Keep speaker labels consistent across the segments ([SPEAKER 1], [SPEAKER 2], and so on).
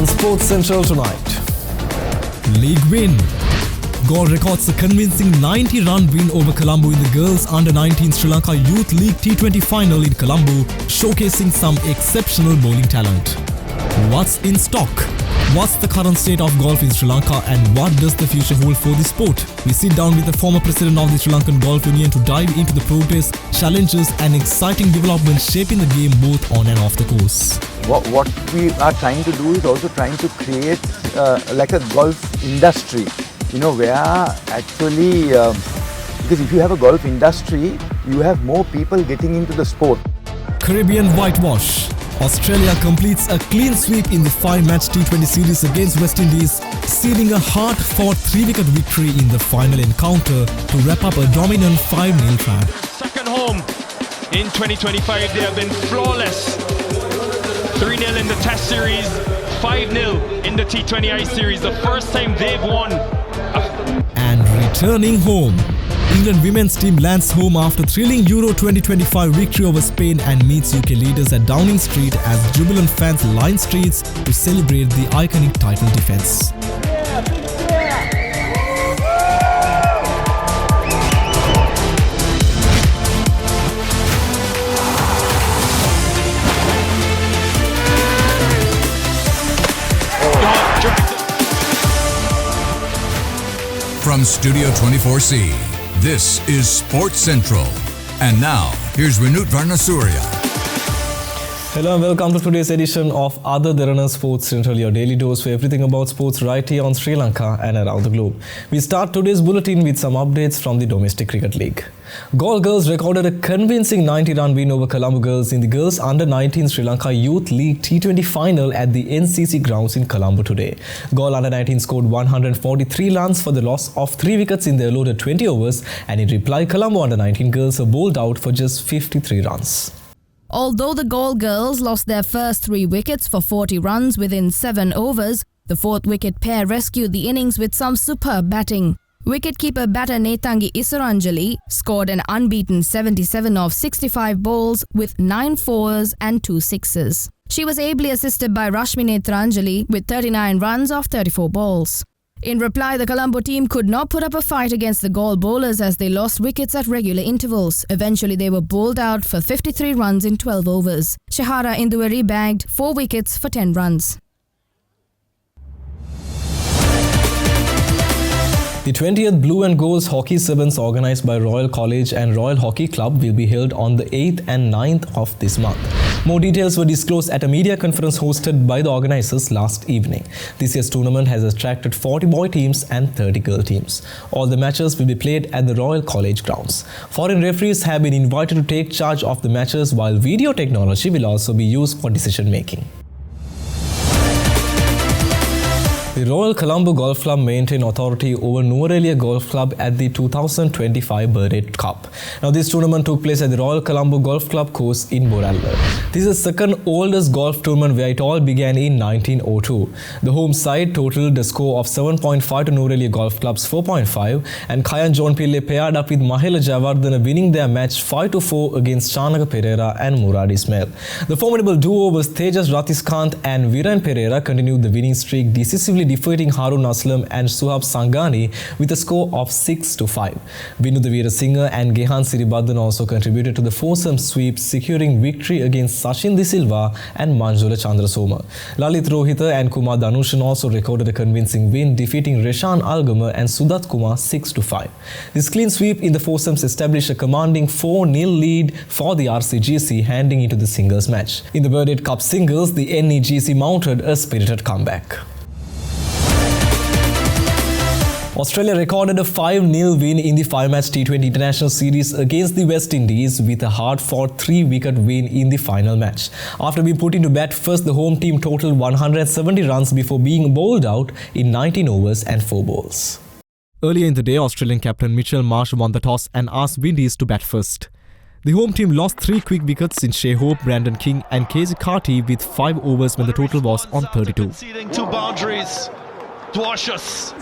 [SPEAKER 1] on Sports Central tonight. League win. Galle records a convincing 90-run win over Colombo in the girls under-19 Sri Lanka Youth League T20 final in Colombo, showcasing some exceptional bowling talent. What's in stock? What's the current state of golf in Sri Lanka and what does the future hold for the sport? We sit down with the former president of the Sri Lankan Golf Union to dive into the progress, challenges and exciting developments shaping the game both on and off the course.
[SPEAKER 2] What we are trying to do is also trying to create like a golf industry, where actually, because if you have a golf industry, you have more people getting into the sport.
[SPEAKER 1] Caribbean whitewash. Australia completes a clean sweep in the 5-match T20 series against West Indies, sealing a hard-fought 3-wicket victory in the final encounter to wrap up a dominant 5-0 trap.
[SPEAKER 3] Second home in 2025, they have been flawless. 3-0 in the Test series, 5-0 in the T20I series, the first time they've won.
[SPEAKER 1] And returning home, England women's team lands home after thrilling Euro 2025 victory over Spain and meets UK leaders at Downing Street as jubilant fans line streets to celebrate the iconic title defence.
[SPEAKER 4] From Studio 24C, this is Sports Central. And now, here's Vinut Varnasurya.
[SPEAKER 1] Hello and welcome to today's edition of Other Derana Sports Central, your daily dose for everything about sports right here on Sri Lanka and around the globe. We start today's bulletin with some updates from the Domestic Cricket League. Galle girls recorded a convincing 90-run win over Colombo girls in the girls under-19 Sri Lanka Youth League T20 final at the NCC grounds in Colombo today. Galle under-19 scored 143 runs for the loss of 3 wickets in the allotted 20 overs, and in reply Colombo under-19 girls were bowled out for just 53 runs.
[SPEAKER 5] Although the Galle girls lost their first 3 wickets for 40 runs within 7 overs, the 4th wicket pair rescued the innings with some superb batting. Wicketkeeper batter Nethangi Isaranjali scored an unbeaten 77 of 65 balls with 9 fours and 2 sixes. She was ably assisted by Rashmi Nethanjali with 39 runs off 34 balls. In reply, the Colombo team could not put up a fight against the Galle bowlers as they lost wickets at regular intervals. Eventually, they were bowled out for 53 runs in 12 overs. Shahara Induwari bagged 4 wickets for 10 runs.
[SPEAKER 1] The 20th Blue and Golds Hockey Sevens organised by Royal College and Royal Hockey Club will be held on the 8th and 9th of this month. More details were disclosed at a media conference hosted by the organisers last evening. This year's tournament has attracted 40 boy teams and 30 girl teams. All the matches will be played at the Royal College grounds. Foreign referees have been invited to take charge of the matches, while video technology will also be used for decision making. The Royal Colombo Golf Club maintained authority over Nuwara Golf Club at the 2025 Burdett Cup. Now, this tournament took place at the Royal Colombo Golf Club course in Boralla. This is the second oldest golf tournament, where it all began in 1902. The home side totaled a score of 7.5 to Nuwara Golf Club's 4.5, and Khayan John Pille paired up with Mahela Jayawardena, winning their match 5-4 against Chanaka Pereira and Murad Ismail. The formidable duo was Tejas Rathiskant and Viran Pereira continued the winning streak, decisively defeating Harun Aslam and Suhab Sangani with a score of 6-5. Vinod Veerasinghe and Gehan Siribadhan also contributed to the foursome sweep, securing victory against Sachin De Silva and Manjula Chandrasoma. Lalit Rohita and Kumar Dhanushan also recorded a convincing win, defeating Reshan Algamer and Sudat Kumar 6-5. This clean sweep in the foursomes established a commanding 4-0 lead for the RCGC, handing into the singles match. In the Burdett Cup singles, the NEGC mounted a spirited comeback. Australia recorded a 5-0 win in the 5-match T20 International Series against the West Indies with a hard-fought 3-wicket win in the final match. After being put into bat first, the home team totaled 170 runs before being bowled out in 19 overs and 4 balls. Earlier in the day, Australian captain Mitchell Marsh won the toss and asked Windies to bat first. The home team lost 3 quick wickets in Shea Hope, Brandon King and KZ Carty with 5 overs when the total was on 32.
[SPEAKER 3] Conceding 2 boundaries. Whitewashes.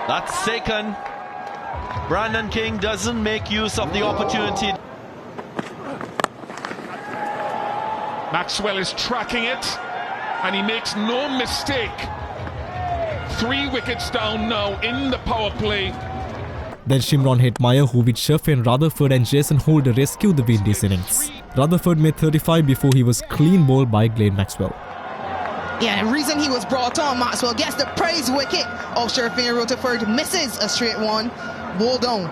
[SPEAKER 3] That's second. Brandon King doesn't make use of the opportunity.
[SPEAKER 6] Maxwell is tracking it, and he makes no mistake. 3 wickets down now in the power play.
[SPEAKER 1] Then Shimron Hetmyer, who with Sherfane Rutherford and Jason Holder rescued the Windies innings. Rutherford made 35 before he was clean bowled by Glenn Maxwell.
[SPEAKER 7] Yeah, the reason he was brought on, Maxwell gets the praise wicket of Sherfane Rutherford, misses a straight one, ball down.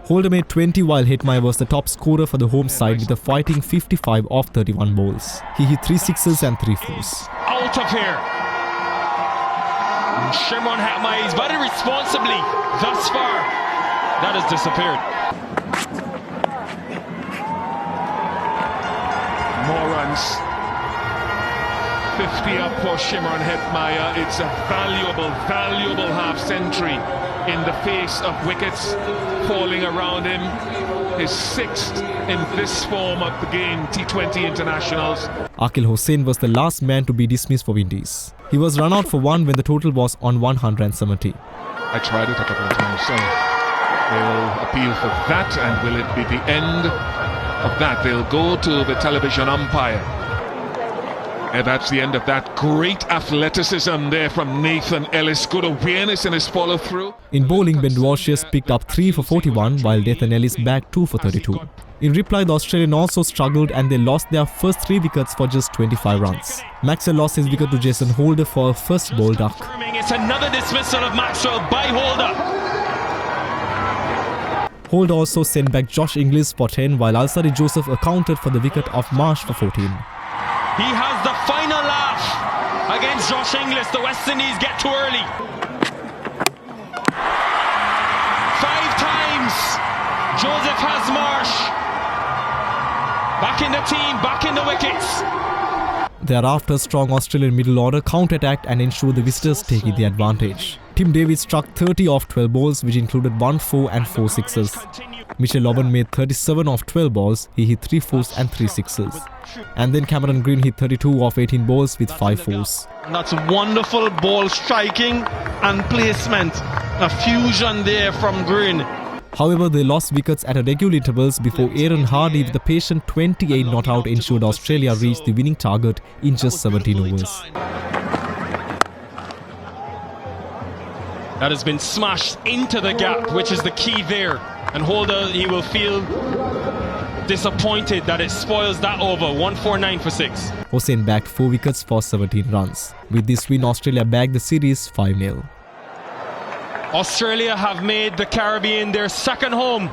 [SPEAKER 1] Holder made 20 while Hetmyer was the top scorer for the home side with a fighting 55 off 31 balls. He hit 3 sixes and 3 fours.
[SPEAKER 3] Out of here. Shimron Hetmyer is very responsibly thus far. That has disappeared.
[SPEAKER 6] More runs. 50 up for Shimron Hetmyer. It's a valuable half-century in the face of wickets falling around him. His 6th in this form of the game, T20 internationals.
[SPEAKER 1] Akil Hossain was the last man to be dismissed for Windies. He was run out for 1 when the total was on 170.
[SPEAKER 6] I tried it a couple of times, so they'll appeal for that, and will it be the end of that? They'll go to the television umpire. And that's the end of that. Great athleticism there from Nathan Ellis. Good awareness in his follow-through.
[SPEAKER 1] In bowling, whitewashes picked up 3 for 41 while Nathan Ellis bagged 2 for 32. In reply, the Australian also struggled and they lost their first 3 wickets for just 25 runs. Maxwell lost his wicket to Jason Holder for a first ball duck.
[SPEAKER 3] It's another dismissal of Maxwell by Holder.
[SPEAKER 1] Holder also sent back Josh Inglis for 10 while Alsari Joseph accounted for the wicket of Marsh for 14.
[SPEAKER 3] He has the final laugh against Josh Inglis. The West Indies get too early. 5 times Joseph has Marsh. Back in the team, back in the wickets.
[SPEAKER 1] Thereafter, strong Australian middle order counter-attacked and ensured the visitors taking the advantage. Tim Davis struck 30 off 12 balls, which included 1 4 and 4 sixes. Mitchell Lobban made 37 off 12 balls. He hit 3 fours and 3 sixes. And then Cameron Green hit 32 off 18 balls with 5 fours.
[SPEAKER 8] And that's wonderful ball striking and placement. A fusion there from Green.
[SPEAKER 1] However, they lost wickets at regular intervals before Aaron Hardy with a patient 28 not out ensured Australia reached the winning target in just 17 overs.
[SPEAKER 3] That has been smashed into the gap, which is the key there. And Holder, he will feel disappointed that it spoils that over. 149 for 6.
[SPEAKER 1] Hossain bagged 4 wickets for 17 runs. With this win, Australia bagged the series 5-0.
[SPEAKER 3] Australia have made the Caribbean their second home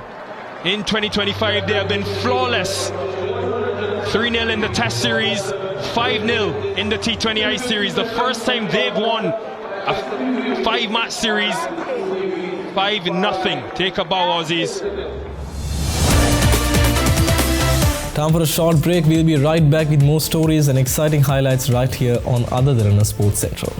[SPEAKER 3] in 2025. They have been flawless. 3-0 in the Test Series, 5-0 in the T20I Series. The first time they've won a 5-match series, 5-0. Take a bow, Aussies.
[SPEAKER 1] Time for a short break. We'll be right back with more stories and exciting highlights right here on Other Derana Sports Central.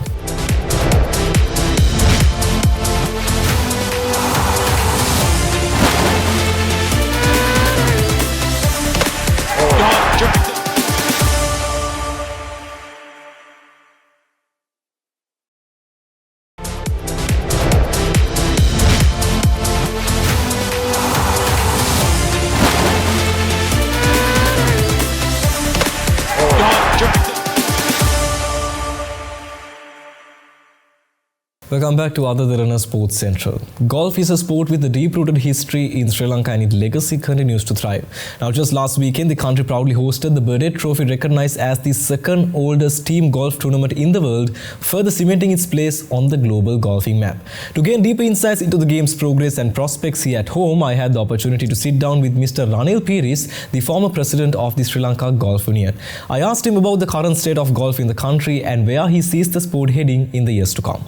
[SPEAKER 1] Welcome back to Other Derana Sports Central. Golf is a sport with a deep-rooted history in Sri Lanka and its legacy continues to thrive. Now, just last weekend, the country proudly hosted the Burdett Trophy, recognized as the second oldest team golf tournament in the world, further cementing its place on the global golfing map. To gain deeper insights into the game's progress and prospects here at home, I had the opportunity to sit down with Mr. Ranil Piris, the former president of the Sri Lanka Golf Union. I asked him about the current state of golf in the country and where he sees the sport heading in the years to come.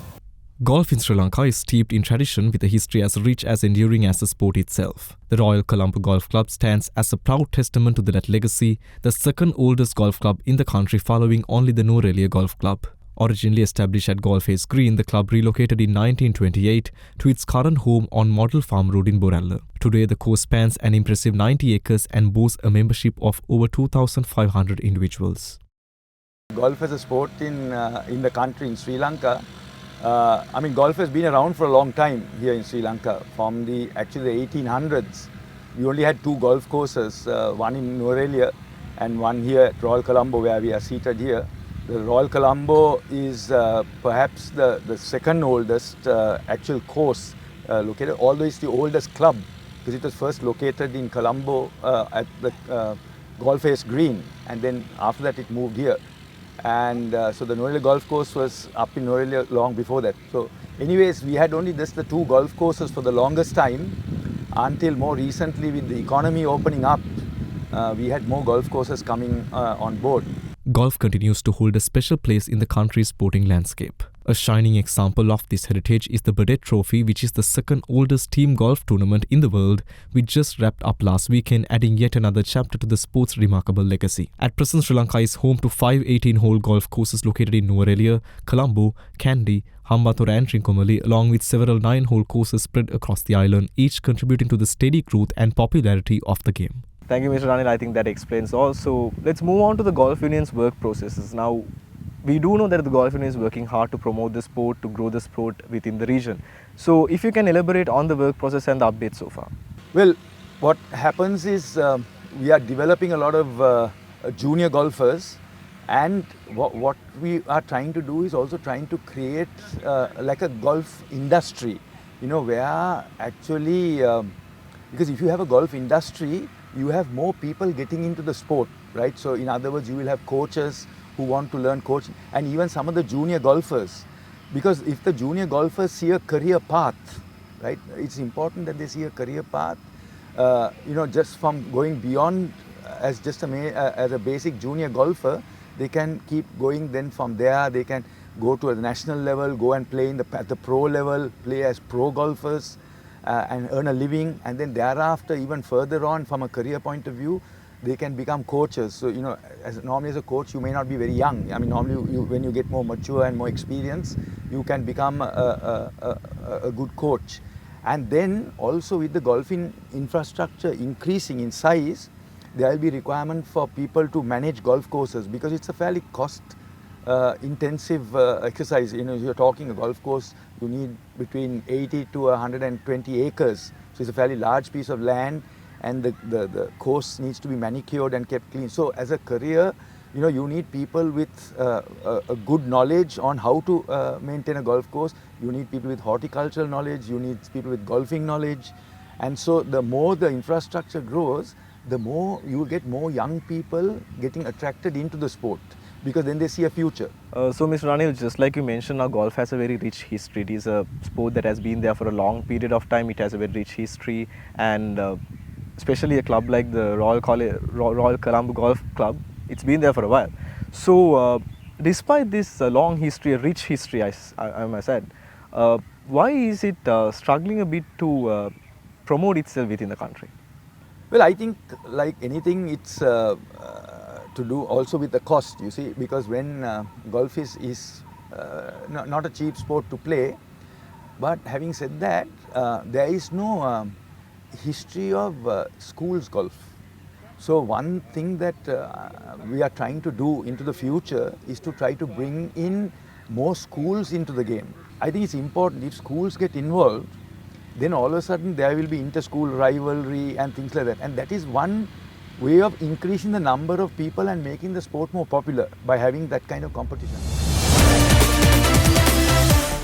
[SPEAKER 1] Golf in Sri Lanka is steeped in tradition with a history as rich as enduring as the sport itself. The Royal Colombo Golf Club stands as a proud testament to that legacy, the second oldest golf club in the country following only the Norelia Golf Club. Originally established at Golf Ace Green, the club relocated in 1928 to its current home on Model Farm Road in Boralla. Today, the course spans an impressive 90 acres and boasts a membership of over 2,500 individuals.
[SPEAKER 2] Golf as a sport in the country, in Sri Lanka, golf has been around for a long time here in Sri Lanka. From the 1800s, we only had 2 golf courses, one in Norelia and one here at Royal Colombo where we are seated here. The Royal Colombo is perhaps the second oldest actual course located, although it's the oldest club because it was first located in Colombo at the Golf Ace Green, and then after that it moved here. And so the Norelia Golf Course was up in Norelia long before that. So anyways, we had only just the two golf courses for the longest time until more recently with the economy opening up, we had more golf courses coming on board.
[SPEAKER 1] Golf continues to hold a special place in the country's sporting landscape. A shining example of this heritage is the Burdett Trophy, which is the second oldest team golf tournament in the world, which just wrapped up last weekend, adding yet another chapter to the sport's remarkable legacy. At present, Sri Lanka is home to 5 18-hole golf courses located in Nuwara, Colombo, Kandy, Hambantota and Trincomalee, along with several 9-hole courses spread across the island, each contributing to the steady growth and popularity of the game.
[SPEAKER 9] Thank you, Mr. Ranil. I think that explains all. So let's move on to the golf union's work processes. Now, we do know that the golf union is working hard to promote the sport, to grow the sport within the region. So if you can elaborate on the work process and the updates so far.
[SPEAKER 2] Well, what happens is we are developing a lot of junior golfers, and what we are trying to do is also trying to create like a golf industry, you know, where actually, because if you have a golf industry, you have more people getting into the sport, right? So in other words, you will have coaches who want to learn coaching, and even some of the junior golfers, because if the junior golfers see a career path, right, it's important that they see a career path, you know, just from going beyond as just as a basic junior golfer, they can keep going. Then from there, they can go to a national level, go and play at the pro level, play as pro golfers, and earn a living, and then thereafter, even further on from a career point of view, they can become coaches. So, you know, normally as a coach, you may not be very young. I mean, normally when you get more mature and more experience, you can become a good coach. And then also with the golfing infrastructure increasing in size, there will be requirement for people to manage golf courses, because it's a fairly cost intensive exercise. You know, if you're talking a golf course, you need between 80 to 120 acres. So it's a fairly large piece of land, and the course needs to be manicured and kept clean. So as a career, you know, you need people with a good knowledge on how to maintain a golf course. You need people with horticultural knowledge, you need people with golfing knowledge. And so the more the infrastructure grows, the more you get more young people getting attracted into the sport, because then they see a future.
[SPEAKER 9] So Mr. Ranil, just like you mentioned, now golf has a very rich history. It is a sport that has been there for a long period of time. It has a very rich history, and especially a club like the Royal Colombo Golf Club, it's been there for a while. So despite this long history, a rich history, I must add, why is it struggling a bit to promote itself within the country?
[SPEAKER 2] Well, I think like anything, it's to do also with the cost, you see, because when golf is not a cheap sport to play. But having said that, there is no history of schools golf. So one thing that we are trying to do into the future is to try to bring in more schools into the game. I think it's important if schools get involved, then all of a sudden there will be inter-school rivalry and things like that. And that is one way of increasing the number of people and making the sport more popular, by having that kind of competition.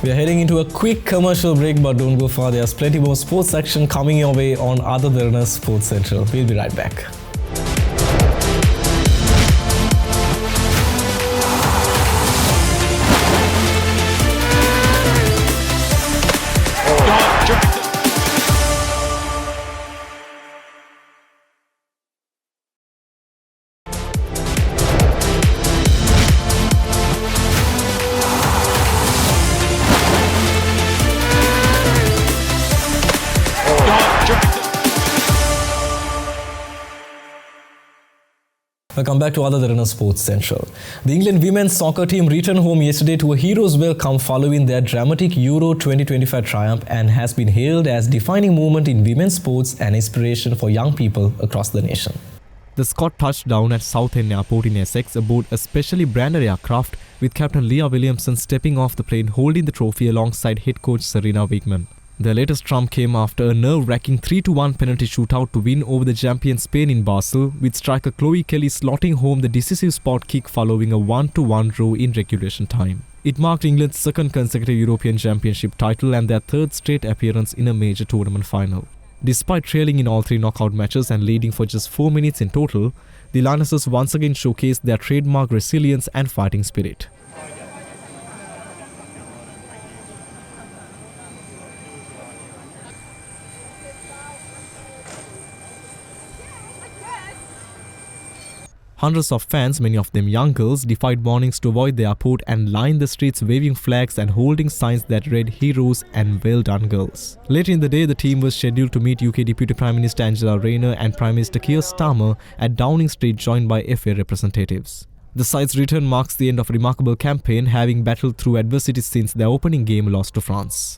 [SPEAKER 1] We are heading into a quick commercial break, but don't go far. There's plenty more sports section coming your way on other Derana Sports Central. We'll be right back. Welcome back to other Derana Sports Central. The England women's soccer team returned home yesterday to a hero's welcome following their dramatic Euro 2025 triumph, and has been hailed as defining moment in women's sports and inspiration for young people across the nation. The squad touched down at Southend Airport in Essex aboard a specially branded aircraft, with Captain Leah Williamson stepping off the plane holding the trophy alongside head coach Serena Wigman. Their latest trump came after a nerve-wracking 3-1 penalty shootout to win over the champion Spain in Basel, with striker Chloe Kelly slotting home the decisive spot kick following a 1-1 draw in regulation time. It marked England's second consecutive European Championship title and their third straight appearance in a major tournament final. Despite trailing in all three knockout matches and leading for just 4 minutes in total, the Lionesses once again showcased their trademark resilience and fighting spirit. Hundreds of fans, many of them young girls, defied warnings to avoid the airport and lined the streets waving flags and holding signs that read "Heroes" and "Well done, girls." Later in the day, the team was scheduled to meet UK Deputy Prime Minister Angela Rayner and Prime Minister Keir Starmer at Downing Street, joined by FA representatives. The side's return marks the end of a remarkable campaign, having battled through adversity since their opening game loss to France.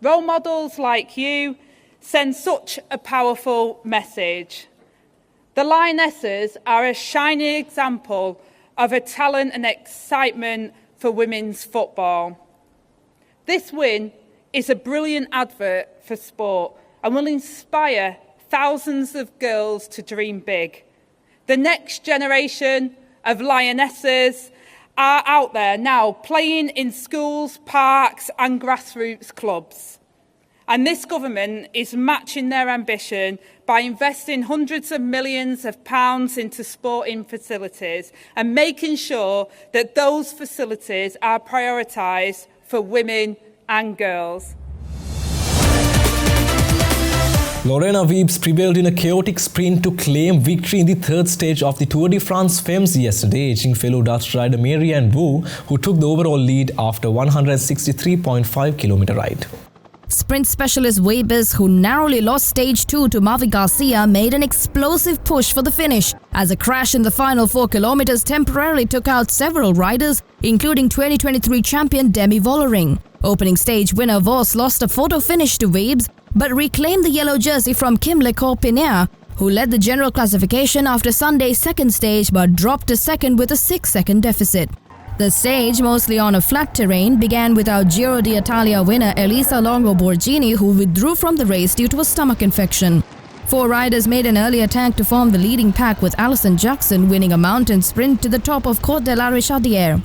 [SPEAKER 10] Role models like you send such a powerful message. The Lionesses are a shining example of a talent and excitement for women's football. This win is a brilliant advert for sport and will inspire thousands of girls to dream big. The next generation of Lionesses are out there now playing in schools, parks and grassroots clubs. And this government is matching their ambition by investing hundreds of millions of pounds into sporting facilities and making sure that those facilities are prioritised for women and girls.
[SPEAKER 1] Lorena Wiebes prevailed in a chaotic sprint to claim victory in the third stage of the Tour de France Femmes yesterday, edging fellow Dutch rider Marianne Vos, who took the overall lead after a 163.5-kilometre ride.
[SPEAKER 5] Sprint specialist Wiebes, who narrowly lost stage 2 to Mavi Garcia, made an explosive push for the finish, as a crash in the final 4 kilometers temporarily took out several riders, including 2023 champion Demi Vollering. Opening stage winner Vos lost a photo finish to Wiebes, but reclaimed the yellow jersey from Kim Lecoq-Pinaire, who led the general classification after Sunday's second stage but dropped to second with a 6-second deficit. The stage, mostly on a flat terrain, began with our Giro d'Italia winner Elisa Longo Borghini, who withdrew from the race due to a stomach infection. 4 riders made an early attack to form the leading pack, with Alison Jackson winning a mountain sprint to the top of Côte de la Richardière.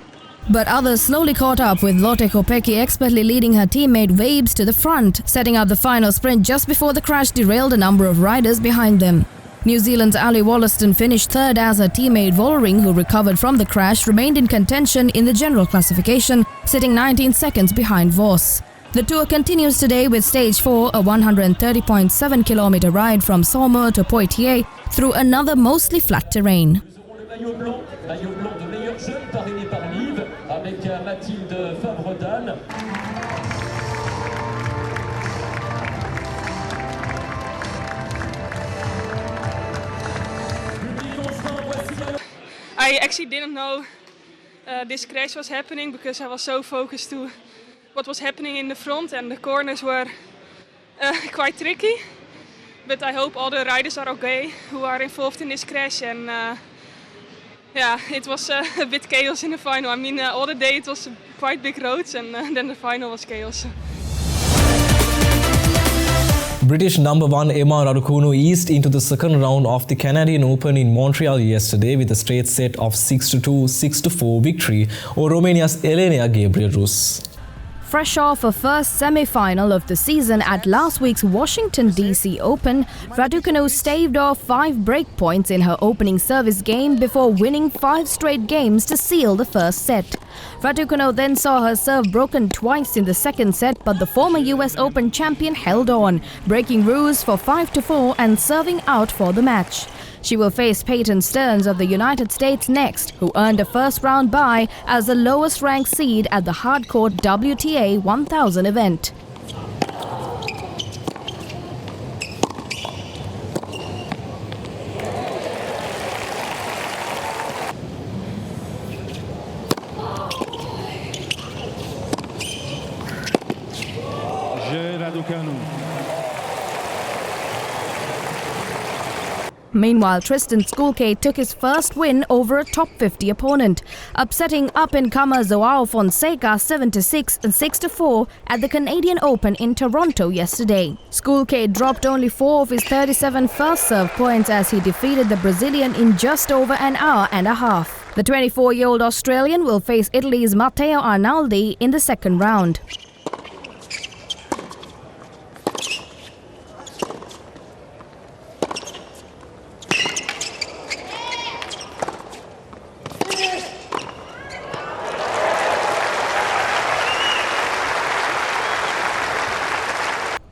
[SPEAKER 5] But others slowly caught up, with Lotte Kopecky expertly leading her teammate Wiebes to the front, setting up the final sprint just before the crash derailed a number of riders behind them. New Zealand's Ali Wollaston finished third, as her teammate Vollering, who recovered from the crash, remained in contention in the general classification, sitting 19 seconds behind Vos. The tour continues today with Stage 4, a 130.7-kilometre ride from Saumur to Poitiers through another mostly flat terrain.
[SPEAKER 11] I actually didn't know this crash was happening, because I was so focused to what was happening in the front, and the corners were quite tricky. But I hope all the riders are okay who are involved in this crash, and yeah, it was a bit chaos in the final. I mean, all the day it was quite big roads, and then the final was chaos.
[SPEAKER 1] British number 1 Emma Raducanu eased into the second round of the Canadian Open in Montreal yesterday with a straight set of 6-2, 6-4 victory over Romania's Elena Gabriel-Rus.
[SPEAKER 5] Fresh off a first semi-final of the season at last week's Washington DC Open, Raducanu staved off 5 breakpoints in her opening service game before winning 5 straight games to seal the first set. Raducanu then saw her serve broken twice in the second set, but the former US Open champion held on, breaking rules for 5-4 and serving out for the match. She will face Peyton Stearns of the United States next, who earned a first-round bye as the lowest-ranked seed at the hardcourt WTA 1000 event. Meanwhile, Tristan Schoolcade took his first win over a top 50 opponent, upsetting up-and-comer Joao Fonseca 7-6 and 6-4 at the Canadian Open in Toronto yesterday. Schoolcade dropped only 4 of his 37 first serve points as he defeated the Brazilian in just over an hour and a half. The 24-year-old Australian will face Italy's Matteo Arnaldi in the second round.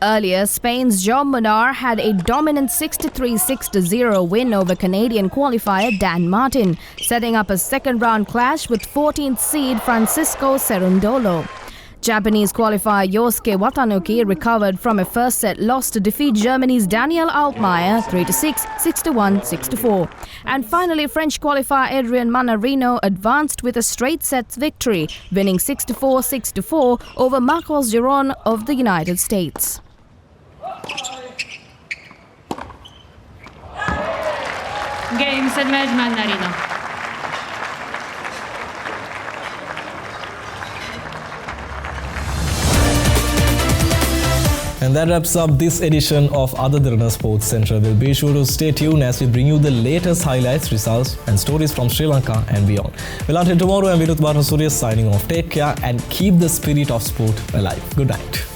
[SPEAKER 5] Earlier, Spain's Joan Munar had a dominant 6-3-6-0 win over Canadian qualifier Dan Martin, setting up a second-round clash with 14th seed Francisco Cerundolo. Japanese qualifier Yosuke Watanuki recovered from a first-set loss to defeat Germany's Daniel Altmaier 3-6, 6-1, 6-4. And finally, French qualifier Adrien Manarino advanced with a straight sets victory, winning 6-4, 6-4 over Marcos Giron of the United States.
[SPEAKER 12] Game set match Manarino.
[SPEAKER 1] And that wraps up this edition of Other Derana Sports Central. We'll be sure to stay tuned as we bring you the latest highlights, results and stories from Sri Lanka and beyond. Well, until tomorrow, I'm Vinut Surya signing off. Take care and keep the spirit of sport alive. Good night.